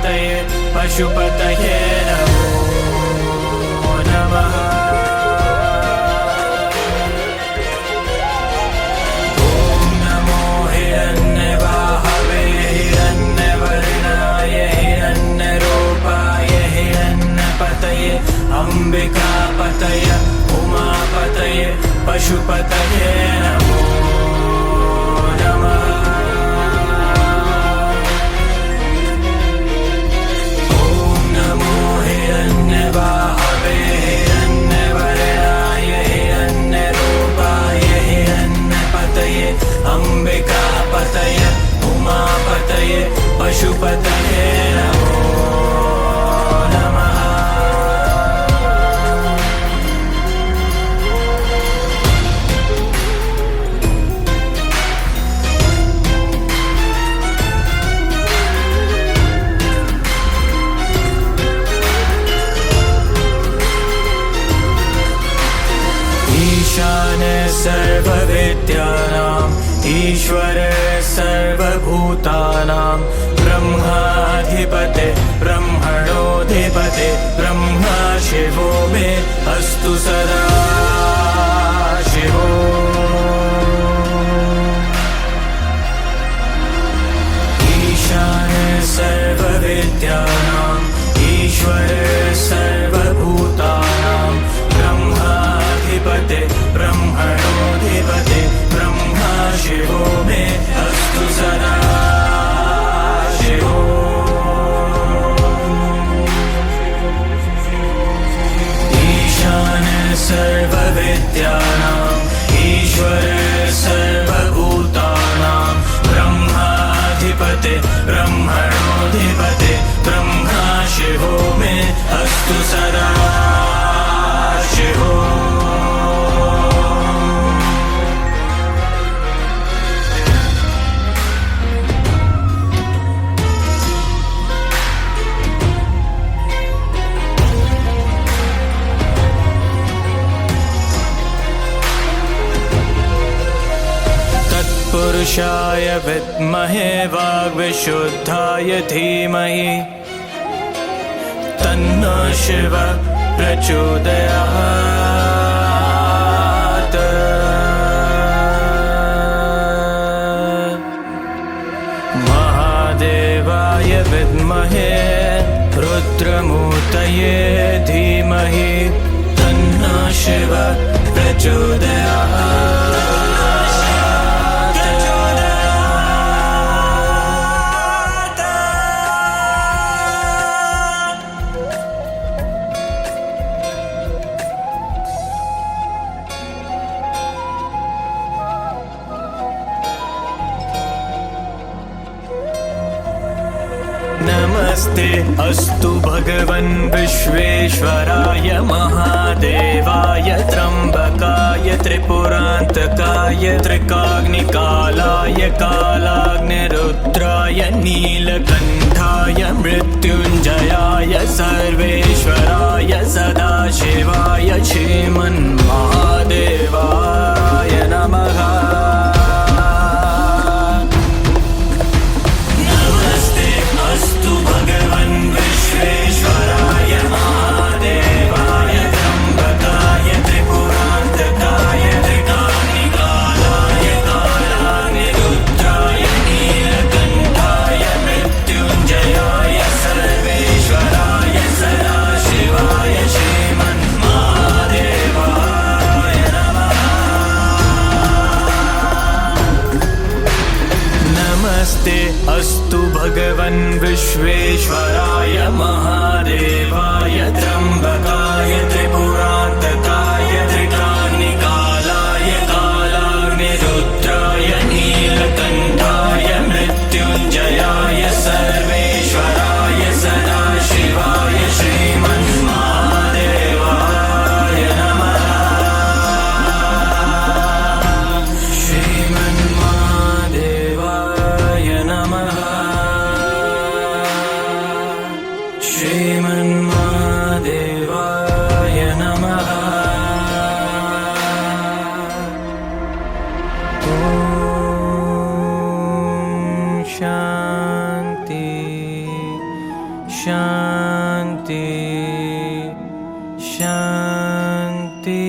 उमापतये पशुपतये नमो नमः। ॐ नमो हिरण्यवाहवे हिरण्यवर्णाय हिरण्यरूपाय हिरण्यपतये अम्बिकापतये उमापतये पशुपतये नमो नमः। ॐ नमो हिरण्यवाहवे हिरण्यवर्णाय हिरण्यरूपाय हिरण्यपतये अम्बिकापतये उमापतये पशुपतये नमो नमः। ईशाने सर्वविद्यानाम् ईश्वरे सर्वभूतानां ब्रह्माधिपते ब्रह्मणोऽधिपते ब्रह्मा शिवो मे अस्तु सदा शिवो। ईशाने सर्वविद्यानाम् ईश्वरे सर्वभूतानां ब्रह्माधिपते ब्रह्मणोऽधिपते ब्रह्मा शिवो मे अस्तु सदा शिवो। ईशाने सर्वविद्यानाम् ईश्वरे सर्वभूतानां ब्रह्माधिपते ब्रह्मणोऽधिपते ब्रह्मा शिवो मे अस्तु सदा शिवो। पुरुषाय विद्महे वाग्विशुद्धाय धीमहि तन्नो शिवः प्रचोदयात्। महादेवाय विद्महे रुद्रमूर्तये धीमहि तन्नो शिवः प्रचोदयात्। नमस्ते अस्तु भगवन् विश्वेश्वराय महादेवाय त्र्यम्बकाय त्रिपुरान्तकाय त्रिकाग्निकालाय कालाग्निरुद्राय नीलकण्ठाय मृत्युञ्जयाय सर्वेश्वराय सदाशिवाय श्रीमन्महादेवाय नमः। विश्वेश्वराय महादेवाय त्र्यम्बकाय त्रिपुरान्तकाय त्रिकाग्निकालाय कालाग्निरुद्राय नीलकण्ठाय मृत्युञ्जयाय सर्वेश्वराय सदाशिवाय श्रीमन्महादेवाय नमः। नमस्ते अस्तु भगवन् विश्वेश्वराय महादेवाय त्र्यम्बकाय त्रिपुरान्तकाय त्रिकाग्निकालाय कालाग्निरुद्राय नीलकण्ठाय मृत्युञ्जयाय सर्वेश्वराय सदाशिवाय श्रीमन्महादेवाय नमः। श्रीमन्महादेवाय नमः। श्रीमन्महादेवाय नमः। ॐ शान्ति शान्ति शान्ति।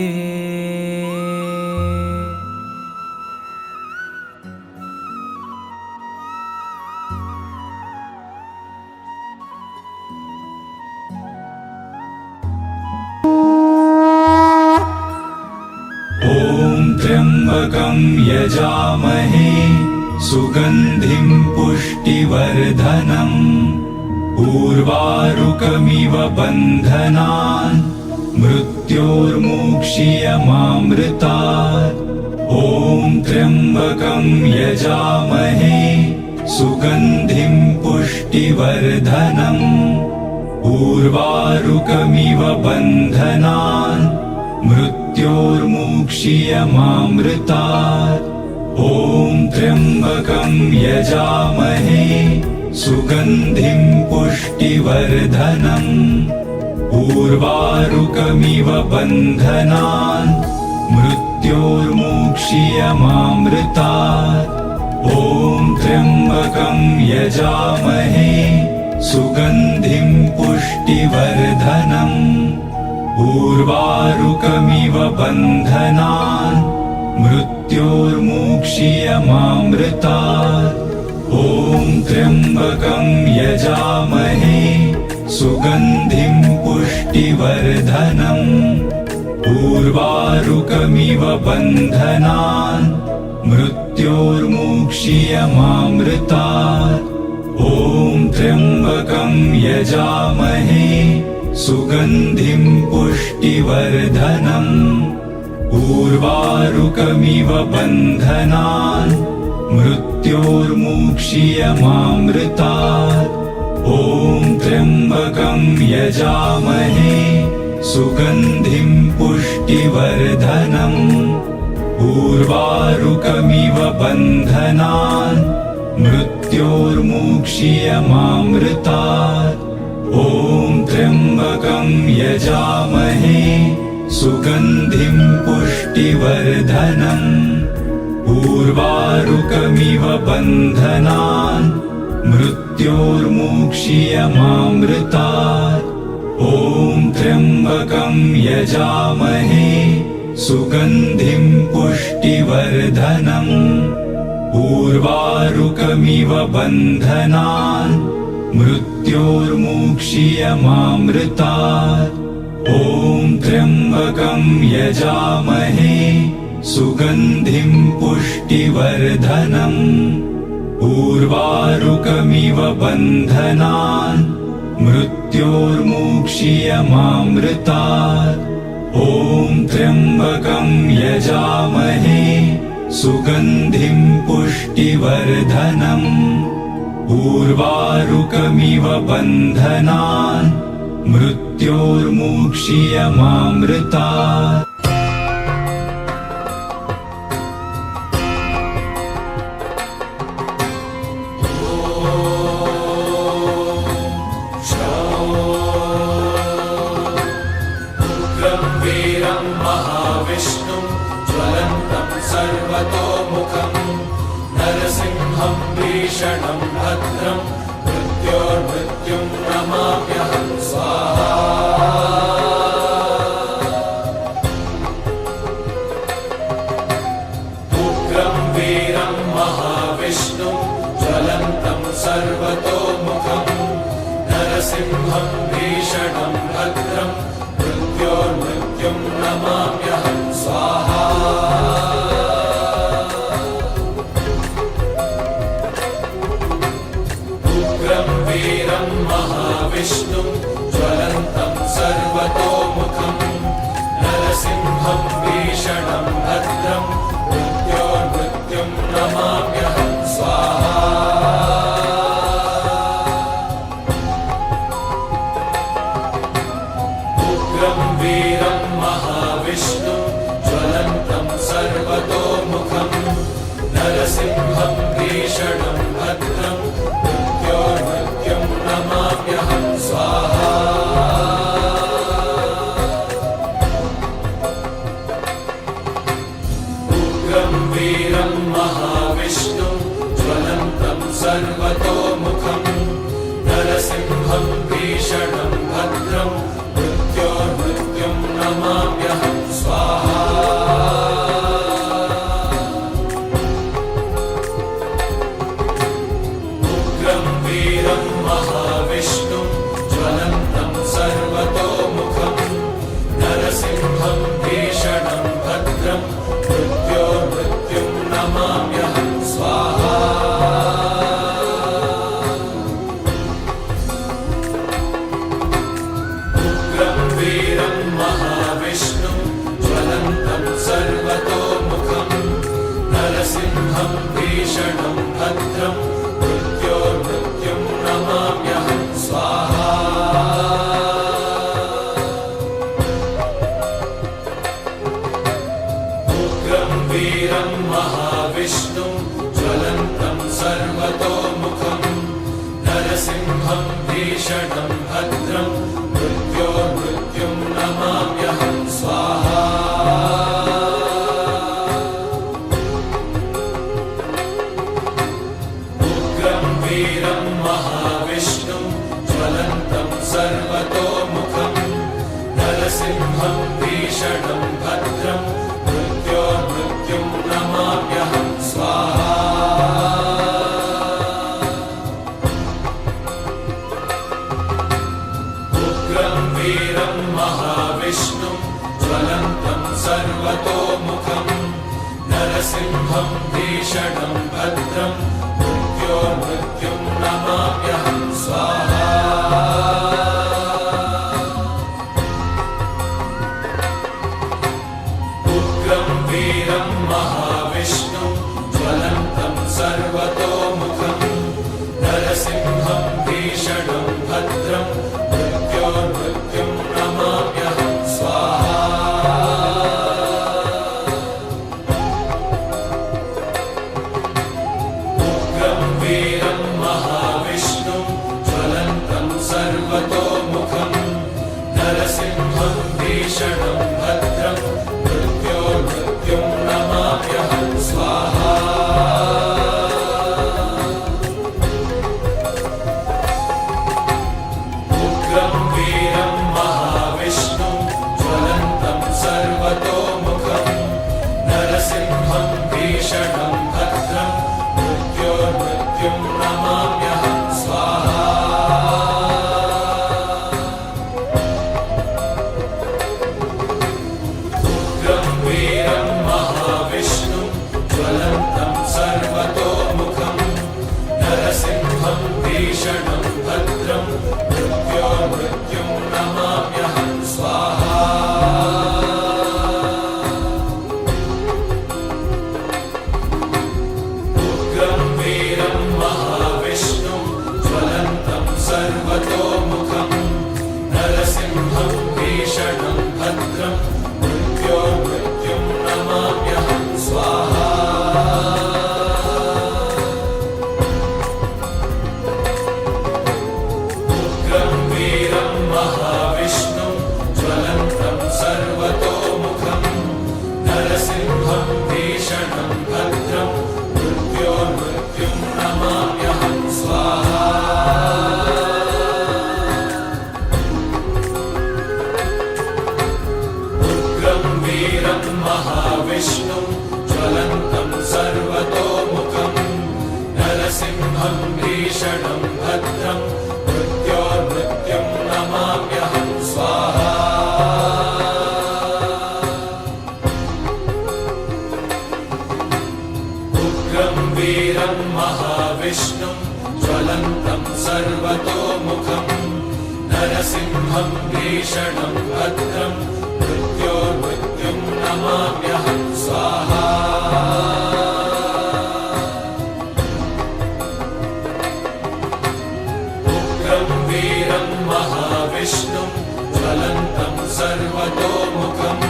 त्र्यम्बकं यजामहे सुगन्धिं पुष्टिवर्धनम् उर्वारुकमिव बन्धनान् मृत्योर्मुक्षीयमामृतात्। ॐ त्र्यम्बकं यजामहे सुगन्धिं पुष्टिवर्धनम् उर्वारुकमिव बन्धनान् मृत्योर्मुक्षीयमामृतात्। ॐ त्र्यम्बकं यजामहे सुगन्धिं पुष्टिवर्धनम् उर्वारुकमिव बन्धनान् मृत्योर्मुक्षीयमामृतात्। ॐ त्र्यम्बकं यजामहे सुगन्धिं पुष्टिवर्धनम् उर्वारुकमिव बन्धनान् मृत्योर्मुक्षीयमामृतात्। ॐ त्र्यम्बकं यजामहे सुगन्धिं पुष्टिवर्धनम् उर्वारुकमिव बन्धनान् मृत्योर्मुक्षीयमामृतात्। ॐ त्र्यम्बकं यजामहे सुगन्धिं पुष्टिवर्धनम् उर्वारुकमिव बन्धनान् मृत्योर्मुक्षीयमामृतात्। ॐ त्र्यम्बकं यजामहे सुगन्धिं पुष्टिवर्धनम् उर्वारुकमिव बन्धनान् मृत्योर्मुक्षीयमामृतात्। ॐ त्र्यम्बकं यजामहे सुगन्धिं पुष्टिवर्धनम् उर्वारुकमिव बन्धनान् मृत्योर्मुक्षीयमामृतात्। ॐ त्र्यम्बकं यजामहे सुगन्धिं पुष्टिवर्धनम् उर्वारुकमिव बन्धनान् मृत्योर्मुक्षीयमामृतात्। ॐ त्र्यम्बकं यजामहे सुगन्धिं पुष्टिवर्धनम् उर्वारुकमिव बन्धनान् मृत्योर्मुक्षीयमामृतात्। ॐ त्र्यम्बकं यजामहे सुगन्धिं पुष्टिवर्धनम् उर्वारुकमिव बन्धनान् मृत्योर्मुक्षीयमामृतात्। उग्रं वीरं महाविष्णुं ज्वलन्तं सर्वतोमुखं नरसिंहं भीषणं भद्रं मृत्योर्मृत्युं नमाम्यहं स्वाहा। उग्रं वीरं महाविष्णुं ज्वलन्तं सर्वतोमुखं नरसिंहं भीषणं भद्रं मृत्योर्मृत्युं नमाम्यहं स्वाहा। उग्रं वीरं महाविष्णुं ज्वलन्तं सर्वतोमुखं नरसिंहं भीषणं भद्रं मृत्योर्मृत्युं नमाम्यहं स्वाहा। उग्रं वीरं महाविष्णुं ज्वलन्तं सर्वतोमुखं नरसिंहं भीषणं भद्रं मृत्योर्मृत्युं नमाम्यहं स्वाहा। उग्रं वीरं महाविष्णुं ज्वलन्तं सर्वतोमुखं नरसिंहं नरसिंहं भीषणं भद्रं मृत्योर्मृत्युं नमाम्यहं स्वाहा उग्रं वीरं महाविष्णुं ज्वलन्तं सर्वतोमुखं नरसिंहं भीषणं भद्रं मृत्योर्मृत्युं नमाम्यहं स्वाहा उग्रं वीरं महाविष्णुं ज्वलन्तं सर्वतोमुखं नरसिंहं भीषणं भद्रं मृत्योर्मृत्युं नमाम्यहं स्वाहा उग्रं वीरं महाविष्णुं ज्वलन्तं सर्वतोमुखं नरसिंहं भीषणं भद्रं मृत्योर्मृत्युं नमाम्यहं स्वाहा उग्रं वीरं महाविष्णुं ज्वलन्तं सर्वतोमुखं नरसिंहं भीषणं भद्रं मृत्योर्मृत्युं नमाम्यहं स्वाहा उग्रं वीरं महाविष्णुं ज्वलन्तं सर्वतोमुखं नरसिंहं भीषणं भद्रं मृत्योर्मृत्युं नमाम्यहं स्वाहा उग्रं वीरं महाविष्णुं ज्वलन्तं सर्वतोमुखं नरसिंहं भीषणं भद्रं मृत्योर्मृत्युं नमाम्यहं स्वाहा उग्रं वीरं महाविष्णुं ज्वलन्तं सर्वतोमुखं नरसिंहं भीषणं भद्रं मृत्योर्मृत्युं नमाम्यहं स्वाहा उग्रं वीरं महाविष्णुं ज्वलन्तं सर्वतोमुखं नरसिंहं भीषणं भद्रं मृत्योर्मृत्युं नमाम्यहं स्वाहा उग्रं वीरं महाविष्णुं ज्वलन्तं सर्वतोमुखं नरसिंहं भीषणं भद्रं मृत्योर्मृत्युं नमाम्यहं स्वाहा उग्रं वीरं महाविष्णुं ज्वलन्तं सर्वतोमुखं नरसिंहं भीषणं भद्रं मृत्योर्मृत्युं नमाम्यहं स्वाहा उग्रं वीरं महाविष्णुं ज्वलन्तं सर्वतोमुखं नरसिंहं भीषणं भद्रं मृत्योर्मृत्युं नमाम्यहं स्वाहा उग्रं वीरं महाविष्णुं ज्वलन्तं सर्वतोमुखं नरसिंहं भीषणं भद्रं मृत्योर्मृत्युं नमाम्यहं स्वाहा उग्रं वीरं महाविष्णुं ज्वलन्तं सर्वतोमुखं नरसिंहं भीषणं भद्रं मृत्योर्मृत्युं नमाम्यहं स्वाहा उग्रं वीरं महाविष्णुं ज्वलन्तं सर्वतोमुखं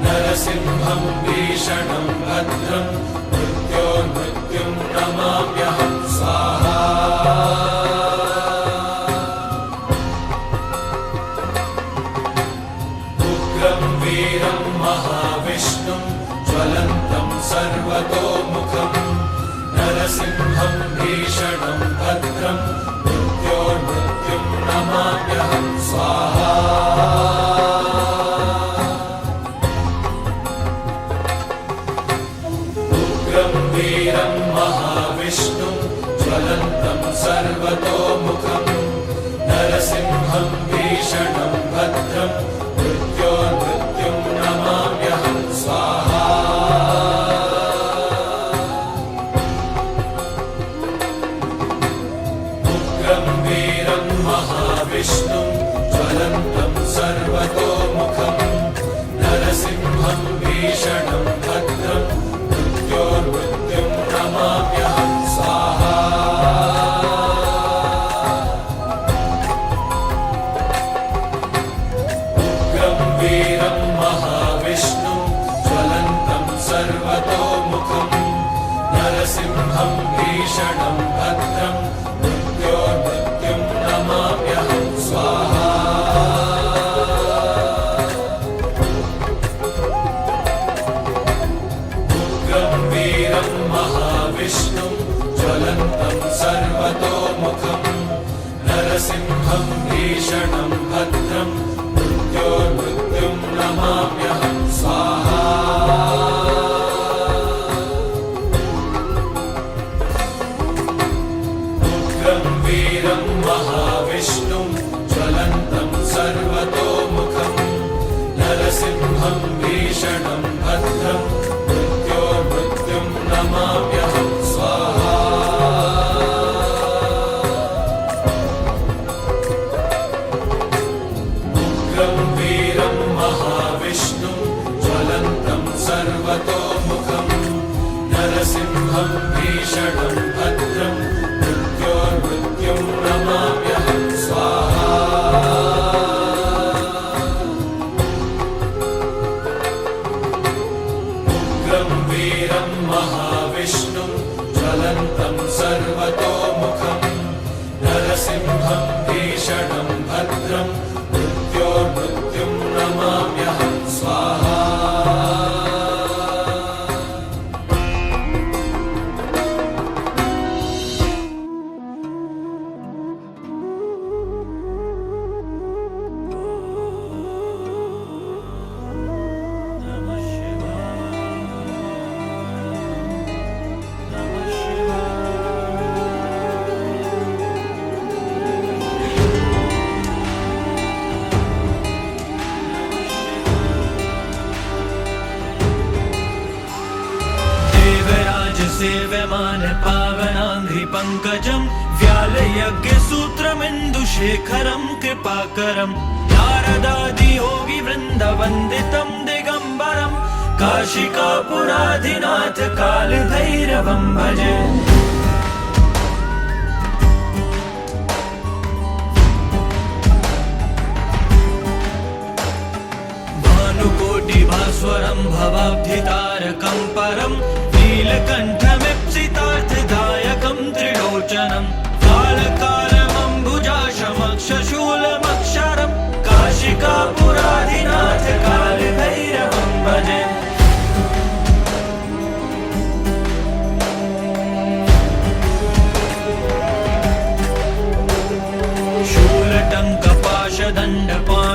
नरसिंहं भीषणं भद्रं मृत्योर्मृत्युं नमाम्यहं स्वाहा उग्रं वीरं महाविष्णुं ज्वलन्तं सर्वतोमुखं नरसिंहं भीषणं भद्रं मृत्योर्मृत्युं नरसिंहं भीषणं भद्रं मृत्योर्मृत्युं नमाम्यहं स्वाहा उग्रं वीरं महाविष्णुं ज्वलन्तं सर्वतोमुखं नरसिंहं भीषणं भद्रं मृत्योर्मृत्युं नमाम्यहं स्वाहा उग्रं वीरं महाविष्णुं ज्वलन्तं सर्वतोमुखं नरसिंहं भीषणं भद्रं मृत्योर्मृत्युं नमाम्यहं स्वाहा उग्रं वीरं महाविष्णुं ज्वलन्तं सर्वतोमुखं नरसिंहं भीषणं भद्रं मृत्योर्मृत्युं नमाम्यहं स्वाहा उग्रं वीरं महाविष्णुं ज्वलन्तं सर्वतोमुखं नरसिंहं भीषणं भद्रं मृत्योर्मृत्युं नमाम्यहं स्वाहा उग्रं वीरं महाविष्णुं ज्वलन्तं सर्वतोमुखं नरसिंहं भीषणं भद्रं मृत्योर्मृत्युं नमाम्यहं स्वाहा उग्रं वीरं महाविष्णुं ज्वलन्तं सर्वतोमुखं नरसिंहं भीषणं भद्रं मृत्योर्मृत्युं नमाम्यहं स्वाहा सेव्यमान पावनाङ्घ्रि पङ्कजं व्यालयज्ञसूत्रमिन्दुशेखरं कृपाकरं नारदादियोगी वृन्दवन्दितं दिगम्बरं काशिकापुराधिनाथ कालभैरवं भजे भानुकोटिभास्वरं भवाब्धितारकं परं नीलकण्ठमीप्सितार्थदायकं त्रिलोचनं कालकालमम्बुजाशमक्षशूलमक्षरं काशिकापुराधिनाथ कालभैरवं भजे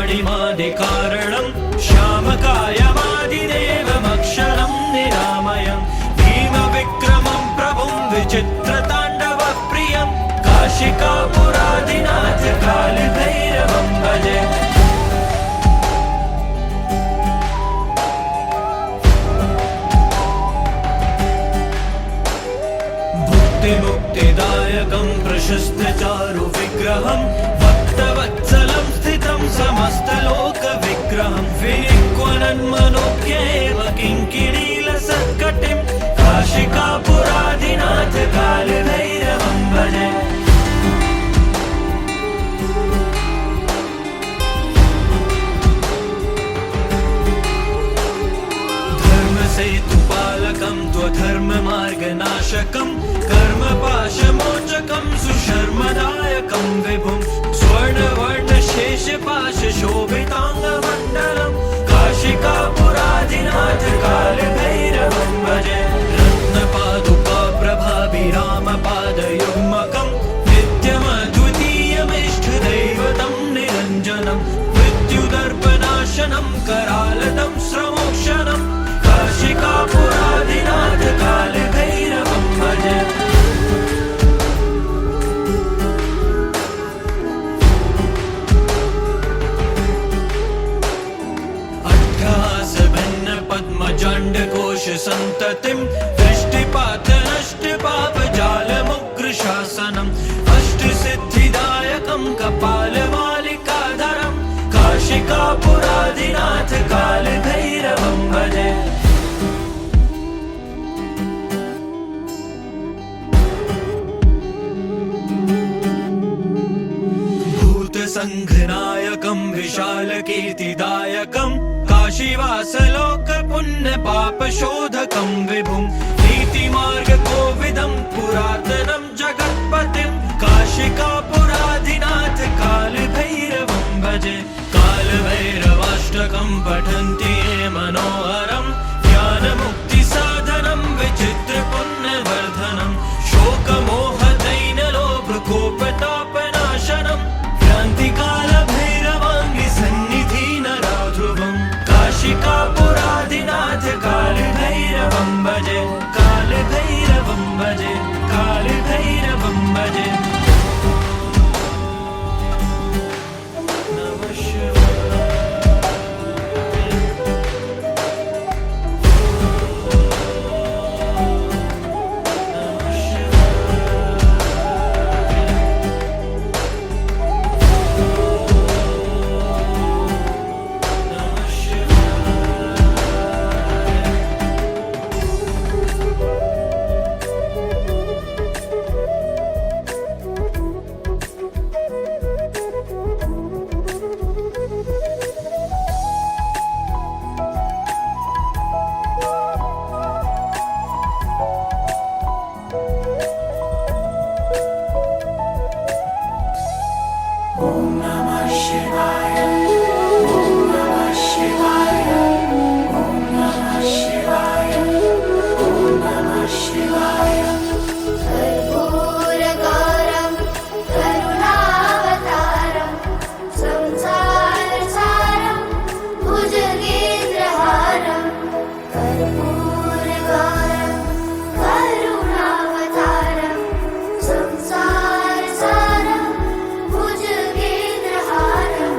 शूलटङ्कपाशदण्डपाणिमादिकारणं श्यामकायमादिदेवमक्षरं निरामयं भीमविक् सन्ततिं दृष्टिपात नष्ट पापजालमुग्र शासनम् अष्टसिद्धिदायकं कपालमालिकाधरं काशिकापुरादिनाथ कालभैरवं भजे। भूतसङ्घनायकं विशालकीर्तिदायकं काशीवासलोकपुण्यपापशोधकं विभुं नीतिमार्गकोविदं पुरातनं जगत्पतिं काशिकापुराधिनाथ कालभैरवं भजे। कालभैरवाष्टकं पठन्ति ये मनोहरं ज्ञानमुक्तिसाधनं विचित्रपुण्यवर्धनं शोकमोहदैन्यलोभकोपतापनाशनं क्रान्तिकालभैरवाङ्गिसन्निधिनराध्रुवं काशिकापुराधिनाथ कालभैरवं भजे। कालभैरवं भजे, कालभैरवं भजे। नमः शिवाय। नमः कर्पूरगौरं करुणावतारं संसारसारं भुजगेन्द्रहारं कर्पूरगौरं करुणावतारं संसारसारं भुजगेन्द्रहारं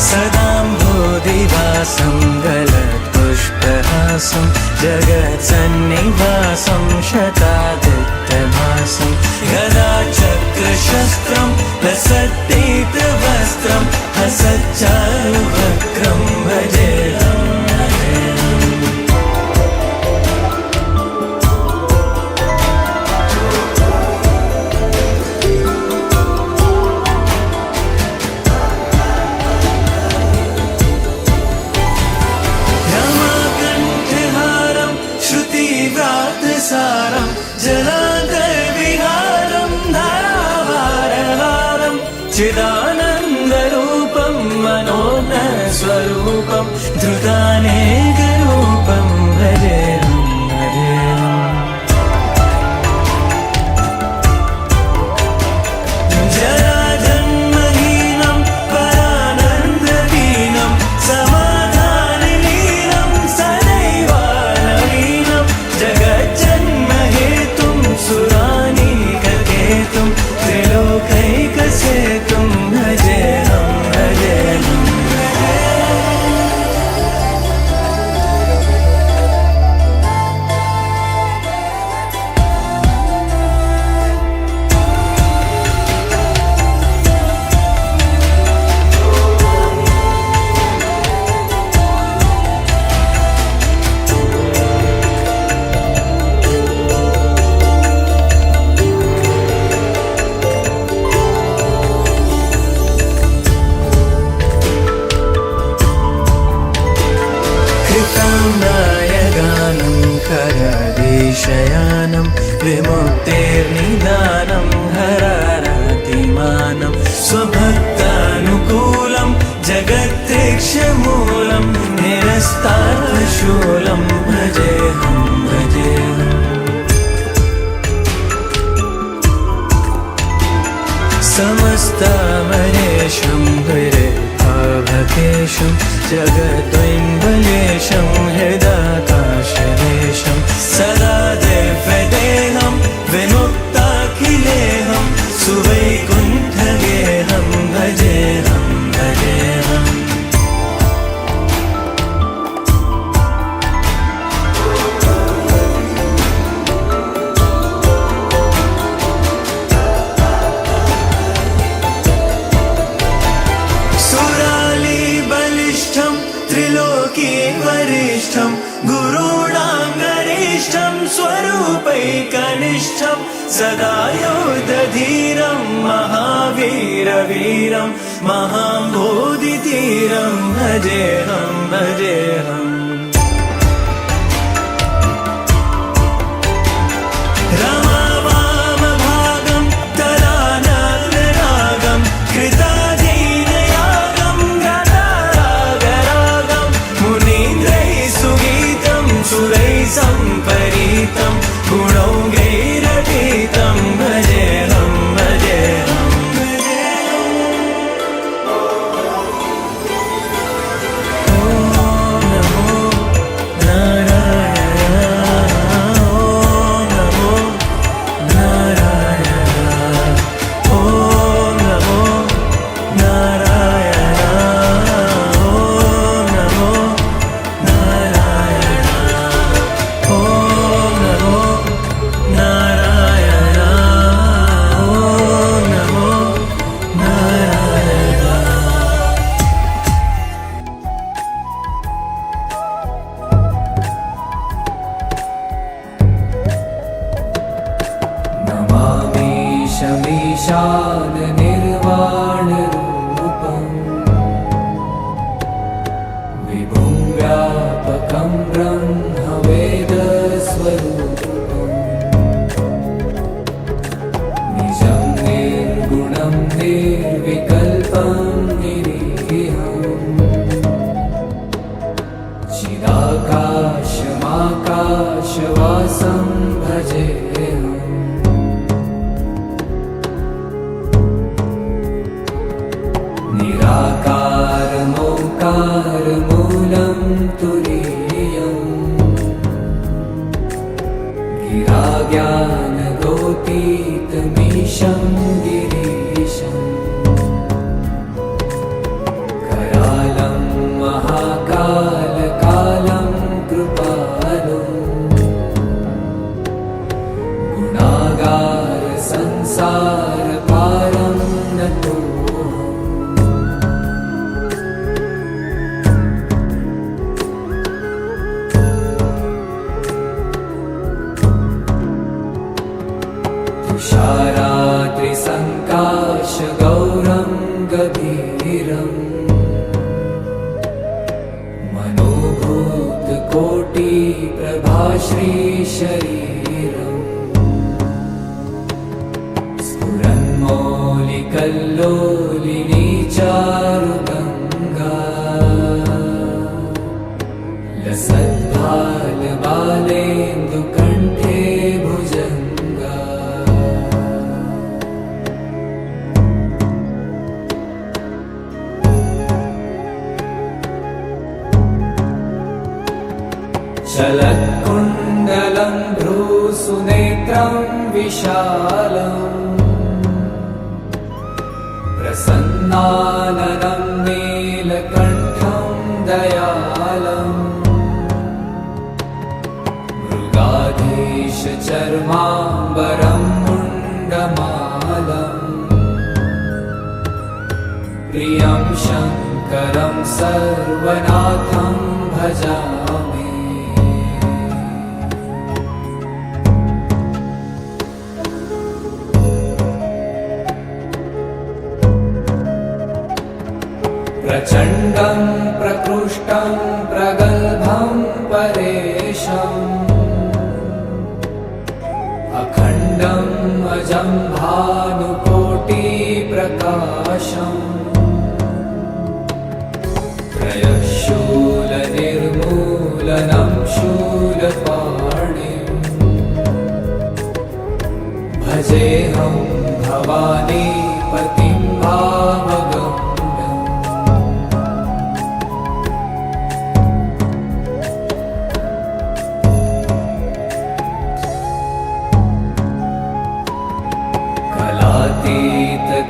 सदाम्भोधिवासं गलत्पुष्पहासं जगत्सन्निवासं शतादित्यभासं गदाचक्रशस्त्रं लसद्दीप्तवस्त्रं हसच्चारुवक्त्रं भजेऽहम् सारं जलान्तर्विहारं धारावारहारं चिदानन्दरूपं मनोज्ञस्वरूपं धृतानेकरूपं भजेऽहं जराजन्महीनं परानन्ददीनं समाधानलीनं सदैवानवीनं जगज्जन्महेतुं सुरानीककेतुं त्रिलोकैकसेतुं भजेऽहं भजेऽहम् नायगानं खरदेशयानं विमुक्तेर्निदानं हरारातिमानं स्वभक्तानुकूलं जगत्तीक्षमूलं निरस्तार्थशूलं भजेऽहं भजेऽहम् समस्तामरेशं हृदयभावकेशं जगद्वैम्बलेशं हृदाकाशलेशं सदा दिव्यदेहं विमुक्ताखिलेहं सुवैकुण्ठगेहं भजेऽहं भजेऽहम् त्रिलोकी वरिष्ठं गुरूणां गरिष्ठं स्वरूपैकनिष्ठं सदा योधधीरं महावीरवीरं महाम्बोधितीरं भजेऽहं भजेऽहम् रमावामभागं तदानन्दरागं कृताधीनयागं गदारागरागं मुनीन्द्रैः सुगीतं सुरैः सम्परीतं गुणौघैरतीतं भजेऽहं भजेऽहं शमीशाननिर्वाणरूपम् विभुं व्यापकं ब्रह्मवेदस्वरूपम् निजं निर्गुणं निर्विकल्पं निरीहम् चिदाकाशमाकाशवासं भजेऽहम् निराकारमोकारमूलं तुरीयम् प्रभाश्री शरीरम् स्फुरन्मौलिकल्लोलिनी चारुगङ्गा लसद्भालबालेन्दुकण्ठे भुजङ्गा चलत्कुण्डलं भ्रूसुनेत्रं विशालम् प्रसन्नाननं नीलकण्ठं दयालम् मृगाधीशचर्माम्बरं मुण्डमालम् प्रियं शङ्करं सर्वनाथं भजामि प्रचण्डं प्रकृष्टं प्रगल्भं परेशम् अखण्डम् अजं भानुकोटिप्रकाशम् त्रयशूलनिर्मूलनं शूलपाणिम् भजेऽहं भवानीपतिं भावगम्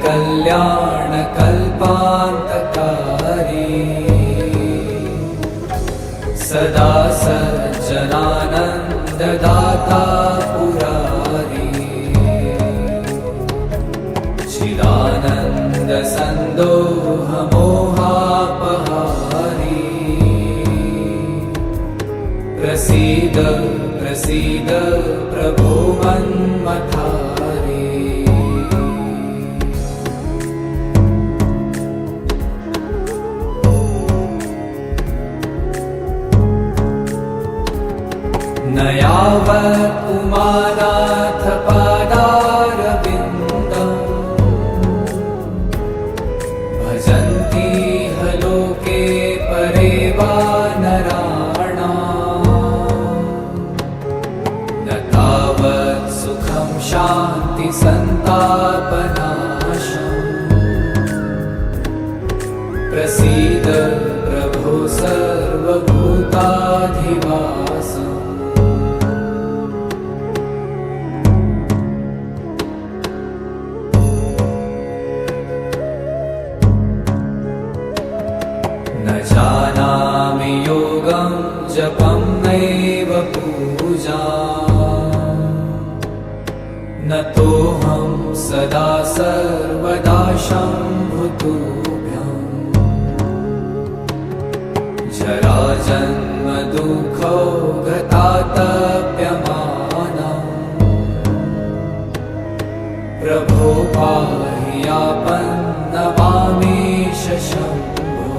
कल्याणकल्पान्तकारी सदा सज्जनानन्ददाता पुरारी चिदानन्दसन्दोहमोहापहारी प्रसीद प्रसीद प्रभो मन्मथारी न यावत् उमानाथ पादारविन्दम् भजन्ति ह लोके परे वा नराणाम् न तावत् सुखं शान्ति सन्तापनाशम् प्रसीद प्रभो सर्वभूताधिवासम् न जानामि योगं जपं नैव पूजा न तोऽहं सदा सर्वदा शम्भुतुभ्यम् जराजन्म दुःखो गतातप्यमानम् प्रभो पाहि आपन्नमामीश शम्भो।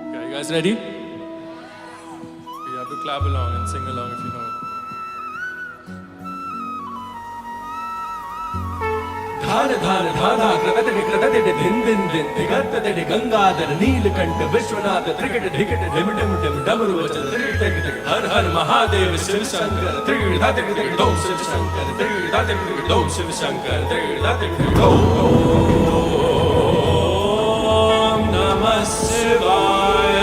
Okay, you guys ready? You have to clap along and sing along if you know it. धान धान धाधा कृतति कृतति धिन धिन धिन दिगत्तति गंगाधर नीलकंठ विश्वनाथ त्रिकट धिकट ढिम ढिम ढिम डमरू वचन त्रिकट त्रिकट हर हर महादेव शिव शंकर त्रिकट धाति त्रिकट दो शिव शंकर त्रिकट धाति त्रिकट दो शिव शंकर त्रिकट धाति त्रिकट दो। ओम नमः शिवाय।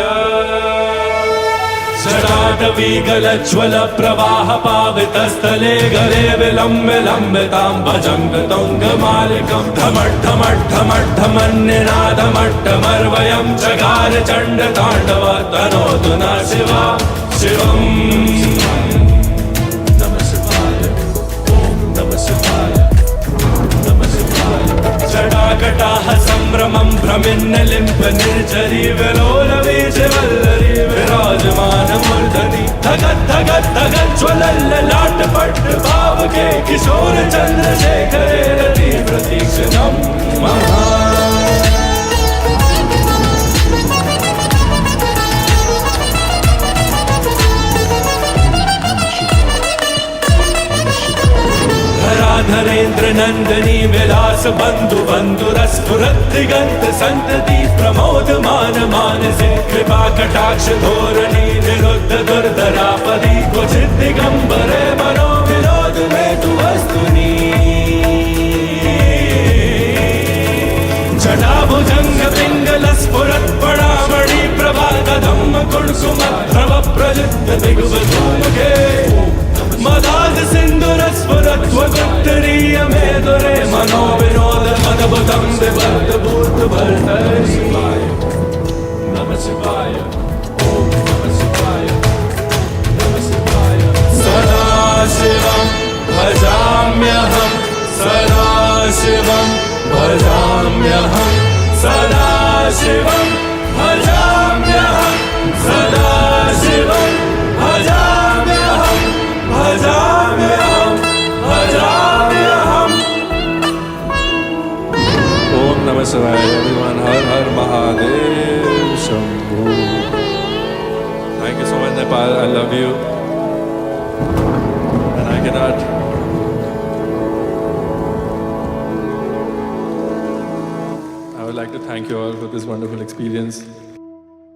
जटाटवीगलज्ज्वल प्रवाह पावितस्थले गले विलम्ब लम्बितां भजङ्ग तुङ्गमालिकं धमड्ढमड्ढमड्ढमन्निनादमड्ढमर्वयं जगार चण्डताण्डव तनोतु न शिवा शिवम्। नमः शिवाय ॐ नमः शिवाय नमः शिवाय। जटाकटाः सम्भ्रमं भ्रमिन्नलिम्ब निर्झरी विलोलवीजवल्लरी विराजमानमूर्धनि धगत् धगत् धगत् ज्वलल्ललाट पट्ट भावके किशोर चन्द्रशेखरे रति प्रतीक्षणं महा। नंदनी विलास बंधु बंधु रस दिगंत संतति प्रमोद मान मानसे कृपा कटाक्ष धोरणी निरुद्ध दुर्धरापदी क्वचित दिगंबरे मनो विनोद में तु वस्तुनि जटाभुजंग पिंगल स्फुरत् पडामणि प्रभा कदम्ब कुंसुम ध्रव प्रलिप्त दिग्वधूमुखे मदाद सिंधुर स्फुरत् स्वगुत्तरीय मेदुरे मनो विनोद मदबुदं विवर्त भूत भर्तरि शिवाय नमः शिवाय ओम नमः शिवाय नमः शिवाय सदा शिवं भजाम्यहं सदा शिवं भजाम्यहं सदा शिवं भजाम्यहं सदा शिवं भजाम्यहं भजाम्यहं भजाम्यहं ओम नमः शिवाय everyone Har Har Mahadev Shambhu thank you so much Nepal I love you and I cannot I would like to thank you all for this wonderful experience.